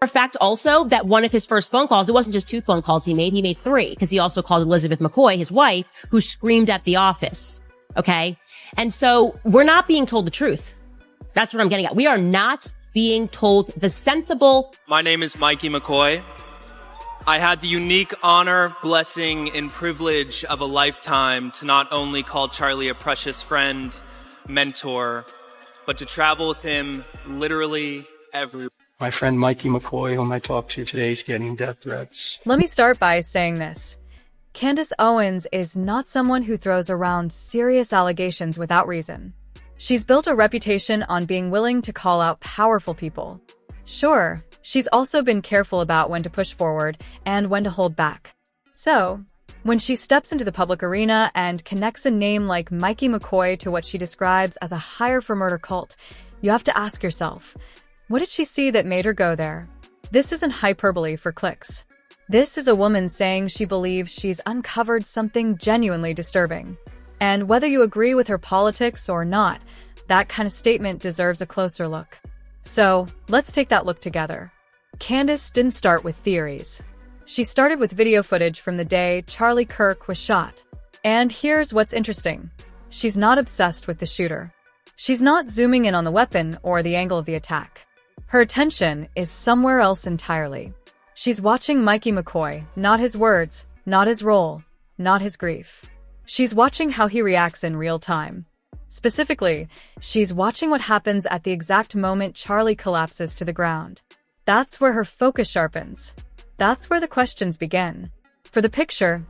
For a fact also that one of his first phone calls, it wasn't just 2 phone calls he made 3, because he also called Elizabeth McCoy, his wife, who screamed at the office. Okay. And so we're not being told the truth. That's what I'm getting at. We are not being told the sensible. My name is Mikey McCoy. I had the unique honor, blessing, and privilege of a lifetime to not only call Charlie a precious friend, mentor, but to travel with him literally everywhere. My friend Mikey McCoy, whom I talked to today, is getting death threats. Let me start by saying this. Candace Owens is not someone who throws around serious allegations without reason. She's built a reputation on being willing to call out powerful people. Sure, she's also been careful about when to push forward and when to hold back. So, when she steps into the public arena and connects a name like Mikey McCoy to what she describes as a hire-for-murder cult, you have to ask yourself, what did she see that made her go there? This isn't hyperbole for clicks. This is a woman saying she believes she's uncovered something genuinely disturbing. And whether you agree with her politics or not, that kind of statement deserves a closer look. So, let's take that look together. Candace didn't start with theories. She started with video footage from the day Charlie Kirk was shot. And here's what's interesting. She's not obsessed with the shooter. She's not zooming in on the weapon or the angle of the attack. Her attention is somewhere else entirely. She's watching Mikey McCoy, not his words, not his role, not his grief. She's watching how he reacts in real time. Specifically, she's watching what happens at the exact moment Charlie collapses to the ground. That's where her focus sharpens. That's where the questions begin. For the picture,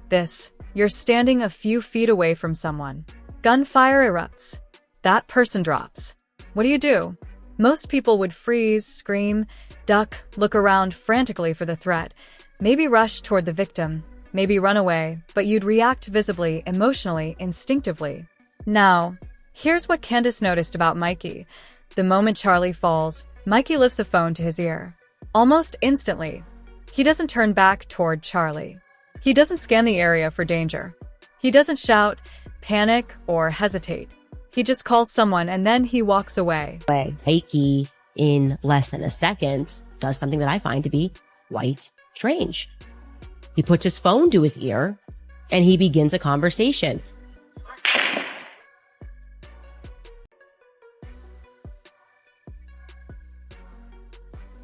you're standing a few feet away from someone. Gunfire erupts. That person drops. What do? Most people would freeze, scream, duck, look around frantically for the threat, maybe rush toward the victim, maybe run away, but you'd react visibly, emotionally, instinctively. Now, here's what Candace noticed about Mikey. The moment Charlie falls, Mikey lifts a phone to his ear. Almost instantly. He doesn't turn back toward Charlie. He doesn't scan the area for danger. He doesn't shout, panic, or hesitate. He just calls someone and then he walks away. Mikey, in less than a second, does something that I find to be quite strange. He puts his phone to his ear and he begins a conversation.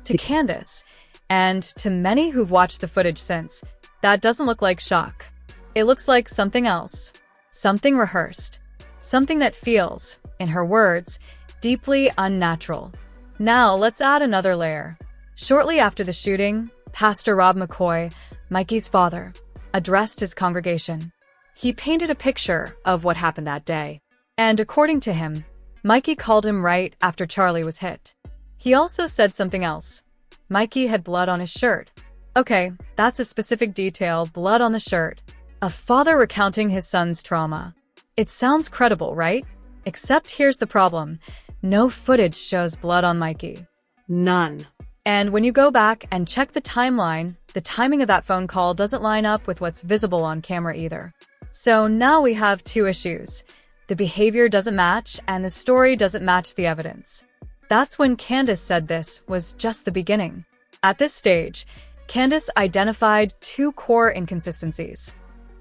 To Candace, and to many who've watched the footage since, that doesn't look like shock. It looks like something else. Something rehearsed. Something that feels, in her words, deeply unnatural. Now, let's add another layer. Shortly after the shooting, Pastor Rob McCoy, Mikey's father, addressed his congregation. He painted a picture of what happened that day. And according to him, Mikey called him right after Charlie was hit. He also said something else. Mikey had blood on his shirt. Okay, that's a specific detail, blood on the shirt. A father recounting his son's trauma. It sounds credible, right? Except here's the problem. No footage shows blood on Mikey. None. And when you go back and check the timeline, the timing of that phone call doesn't line up with what's visible on camera either. So now we have 2 issues. The behavior doesn't match, and the story doesn't match the evidence. That's when Candace said this was just the beginning. At this stage, Candace identified 2 core inconsistencies.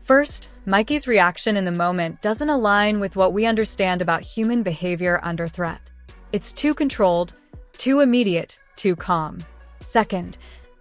First, Mikey's reaction in the moment doesn't align with what we understand about human behavior under threat. It's too controlled, too immediate, too calm. Second,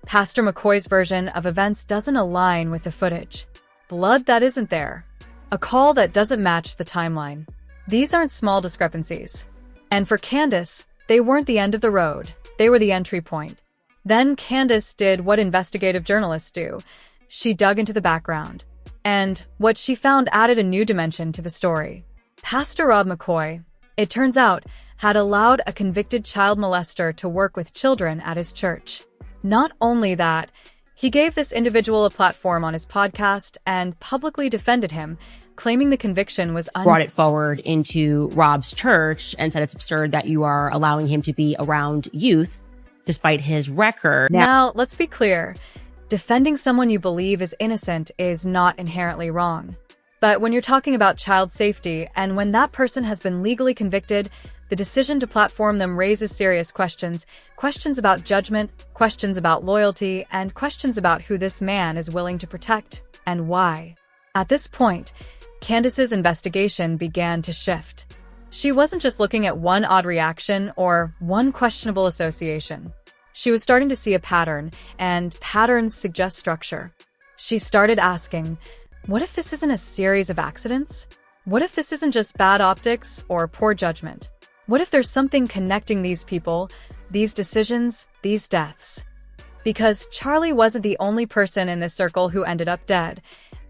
Pastor McCoy's version of events doesn't align with the footage. Blood that isn't there. A call that doesn't match the timeline. These aren't small discrepancies. And for Candace, they weren't the end of the road. They were the entry point. Then Candace did what investigative journalists do. She dug into the background. And what she found added a new dimension to the story. Pastor Rob McCoy, it turns out, had allowed a convicted child molester to work with children at his church. Not only that, he gave this individual a platform on his podcast and publicly defended him, claiming the conviction was brought it forward into Rob's church and said it's absurd that you are allowing him to be around youth despite his record. Now, let's be clear. Defending someone you believe is innocent is not inherently wrong. But when you're talking about child safety and when that person has been legally convicted, The decision to platform them raises serious questions, questions about judgment, questions about loyalty, and questions about who this man is willing to protect and why. At this point, Candace's investigation began to shift. She wasn't just looking at one odd reaction or one questionable association. She was starting to see a pattern, and patterns suggest structure. She started asking, what if this isn't a series of accidents? What if this isn't just bad optics or poor judgment? What if there's something connecting these people, these decisions, these deaths? Because Charlie wasn't the only person in this circle who ended up dead,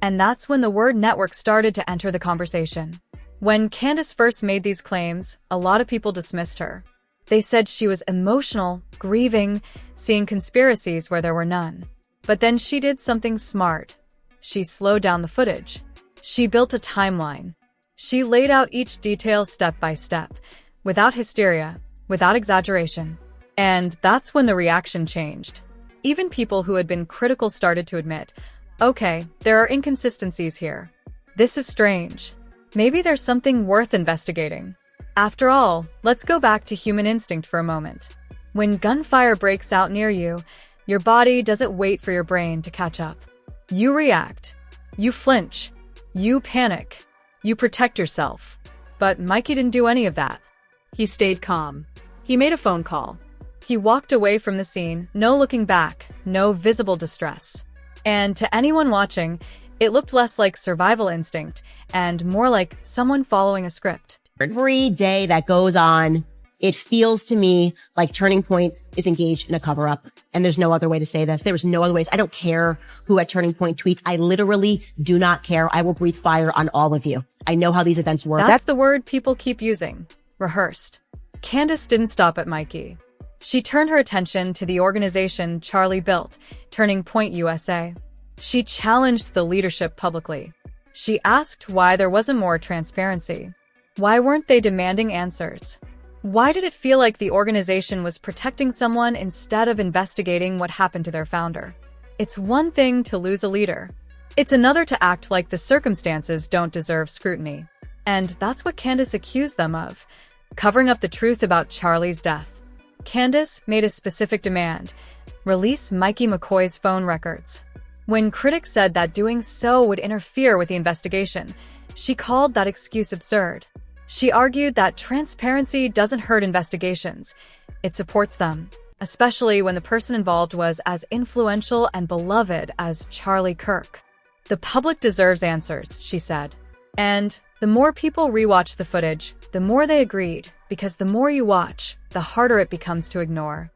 and that's when the word network started to enter the conversation. When Candace first made these claims, a lot of people dismissed her. They said she was emotional, grieving, seeing conspiracies where there were none. But then she did something smart. She slowed down the footage. She built a timeline. She laid out each detail step by step, without hysteria, without exaggeration. And that's when the reaction changed. Even people who had been critical started to admit, okay, there are inconsistencies here. This is strange. Maybe there's something worth investigating. After all, let's go back to human instinct for a moment. When gunfire breaks out near you, your body doesn't wait for your brain to catch up. You react. You flinch. You panic. You protect yourself. But Mikey didn't do any of that. He stayed calm. He made a phone call. He walked away from the scene, no looking back, no visible distress. And to anyone watching, it looked less like survival instinct and more like someone following a script. Every day that goes on, it feels to me like Turning Point is engaged in a cover-up. And there's no other way to say this. There's no other ways. I don't care who at Turning Point tweets. I literally do not care. I will breathe fire on all of you. I know how these events work. That's the word people keep using. Rehearsed. Candace didn't stop at Mikey. She turned her attention to the organization Charlie built, Turning Point USA. She challenged the leadership publicly. She asked why there wasn't more transparency. Why weren't they demanding answers? Why did it feel like the organization was protecting someone instead of investigating what happened to their founder? It's one thing to lose a leader. It's another to act like the circumstances don't deserve scrutiny. And that's what Candace accused them of, covering up the truth about Charlie's death. Candace made a specific demand: release Mikey McCoy's phone records. When critics said that doing so would interfere with the investigation, she called that excuse absurd. She argued that transparency doesn't hurt investigations. It supports them, especially when the person involved was as influential and beloved as Charlie Kirk. The public deserves answers, she said. And the more people rewatch the footage, the more they agreed, because the more you watch, the harder it becomes to ignore.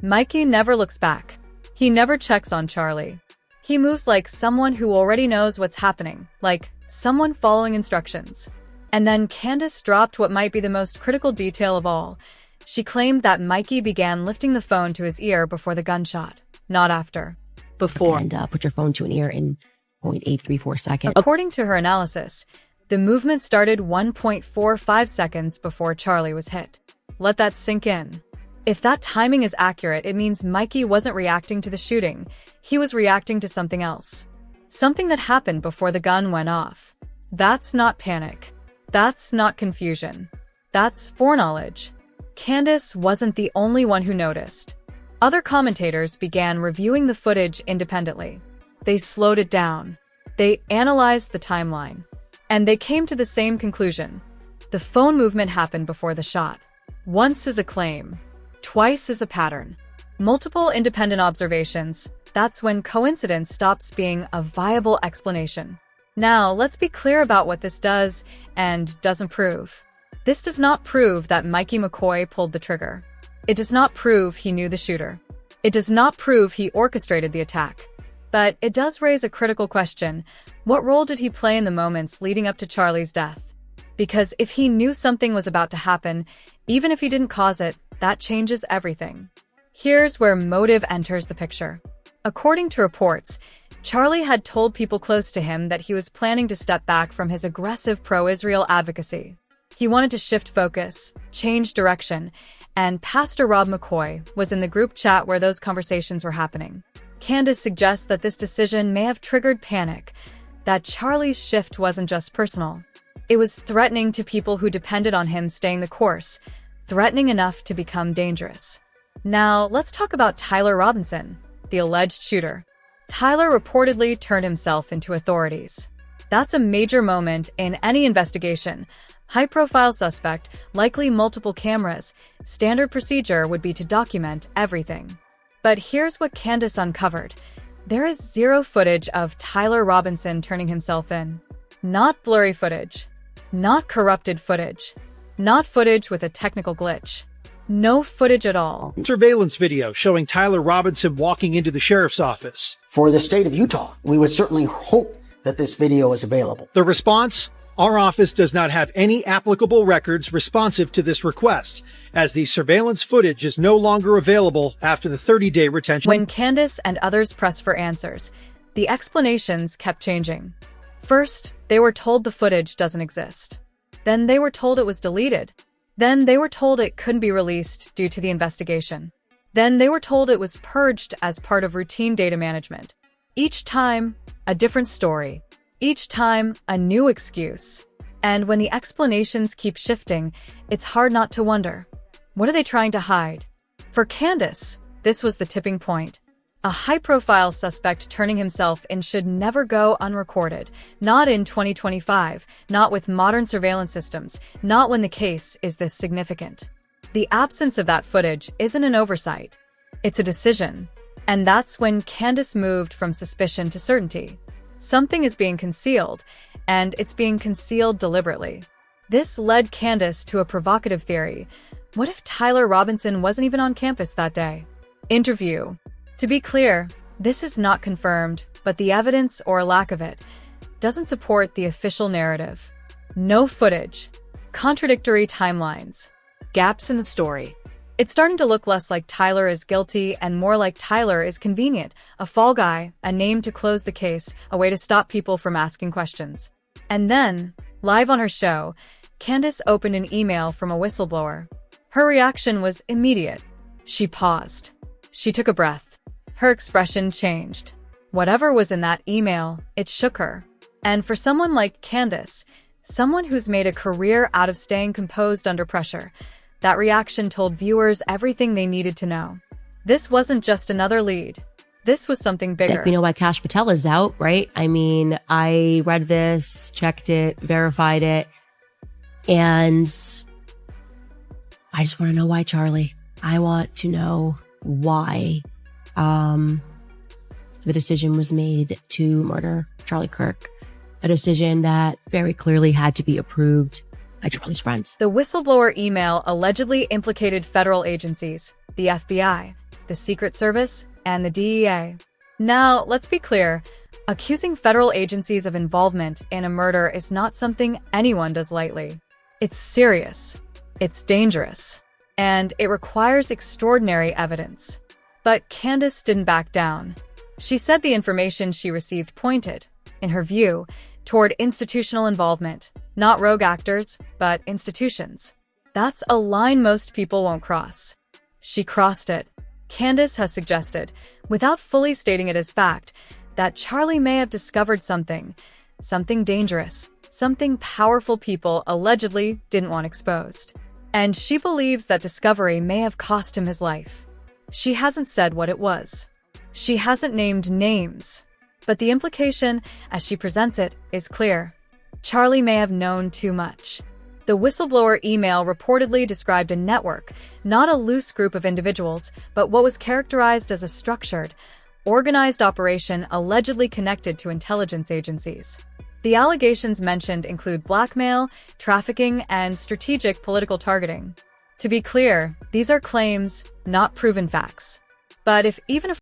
Mikey never looks back. He never checks on Charlie. He moves like someone who already knows what's happening, like someone following instructions. And then Candace dropped what might be the most critical detail of all. She claimed that Mikey began lifting the phone to his ear before the gunshot, not after. Before. And put your phone to an ear in 0.834 seconds. According to her analysis, the movement started 1.45 seconds before Charlie was hit. Let that sink in. If that timing is accurate, it means Mikey wasn't reacting to the shooting. He was reacting to something else. Something that happened before the gun went off. That's not panic. That's not confusion. That's foreknowledge. Candace wasn't the only one who noticed. Other commentators began reviewing the footage independently. They slowed it down. They analyzed the timeline. And they came to the same conclusion. The phone movement happened before the shot. Once is a claim. Twice is a pattern. Multiple independent observations. That's when coincidence stops being a viable explanation. Now, let's be clear about what this does and doesn't prove. This does not prove that Mikey McCoy pulled the trigger. It does not prove he knew the shooter. It does not prove he orchestrated the attack. But it does raise a critical question. What role did he play in the moments leading up to Charlie's death? Because if he knew something was about to happen, even if he didn't cause it, that changes everything. Here's where motive enters the picture. According to reports, Charlie had told people close to him that he was planning to step back from his aggressive pro-Israel advocacy. He wanted to shift focus, change direction, and Pastor Rob McCoy was in the group chat where those conversations were happening. Candace suggests that this decision may have triggered panic, that Charlie's shift wasn't just personal, It was threatening to people who depended on him staying the course, threatening enough to become dangerous. Now, let's talk about Tyler Robinson, the alleged shooter. Tyler reportedly turned himself into authorities. That's a major moment in any investigation. High-profile suspect, likely multiple cameras. Standard procedure would be to document everything. But here's what Candace uncovered. There is zero footage of Tyler Robinson turning himself in. Not blurry footage. Not corrupted footage. Not footage with a technical glitch. No footage at all. Surveillance video showing Tyler Robinson walking into the sheriff's office. For the state of Utah, we would certainly hope that this video is available. The response? Our office does not have any applicable records responsive to this request, as the surveillance footage is no longer available after the 30-day retention. When Candace and others pressed for answers, the explanations kept changing. First, they were told the footage doesn't exist. Then they were told it was deleted. Then they were told it couldn't be released due to the investigation. Then they were told it was purged as part of routine data management. Each time, a different story. Each time, a new excuse. And when the explanations keep shifting, it's hard not to wonder, what are they trying to hide? For Candace, this was the tipping point. A high-profile suspect turning himself in should never go unrecorded. Not in 2025, not with modern surveillance systems, not when the case is this significant. The absence of that footage isn't an oversight. It's a decision. And that's when Candace moved from suspicion to certainty. Something is being concealed, and it's being concealed deliberately. This led Candace to a provocative theory. What if Tyler Robinson wasn't even on campus that day? Interview. To be clear, this is not confirmed, but the evidence, or lack of it, doesn't support the official narrative. No footage. Contradictory timelines. Gaps in the story. It's starting to look less like Tyler is guilty and more like Tyler is convenient, a fall guy, a name to close the case, a way to stop people from asking questions. And then, live on her show, Candace opened an email from a whistleblower. Her reaction was immediate. She paused. She took a breath. Her expression changed. Whatever was in that email, it shook her. And for someone like Candace, someone who's made a career out of staying composed under pressure, that reaction told viewers everything they needed to know. This wasn't just another lead. This was something bigger. We know why Kash Patel is out, right? I mean, I read this, checked it, verified it, and I just want to know why, Charlie. I want to know why the decision was made to murder Charlie Kirk. A decision that very clearly had to be approved by Charlie's friends. The whistleblower email allegedly implicated federal agencies, the FBI, the Secret Service, and the DEA. Now, let's be clear, accusing federal agencies of involvement in a murder is not something anyone does lightly. It's serious, it's dangerous, and it requires extraordinary evidence. But Candace didn't back down. She said the information she received pointed, in her view, toward institutional involvement, not rogue actors, but institutions. That's a line most people won't cross. She crossed it. Candace has suggested, without fully stating it as fact, that Charlie may have discovered something dangerous, something powerful people allegedly didn't want exposed. And she believes that discovery may have cost him his life. She hasn't said what it was. She hasn't named names. But the implication, as she presents it, is clear. Charlie may have known too much. The whistleblower email reportedly described a network, not a loose group of individuals, but what was characterized as a structured, organized operation allegedly connected to intelligence agencies. The allegations mentioned include blackmail, trafficking, and strategic political targeting. To be clear, these are claims, not proven facts. But if even a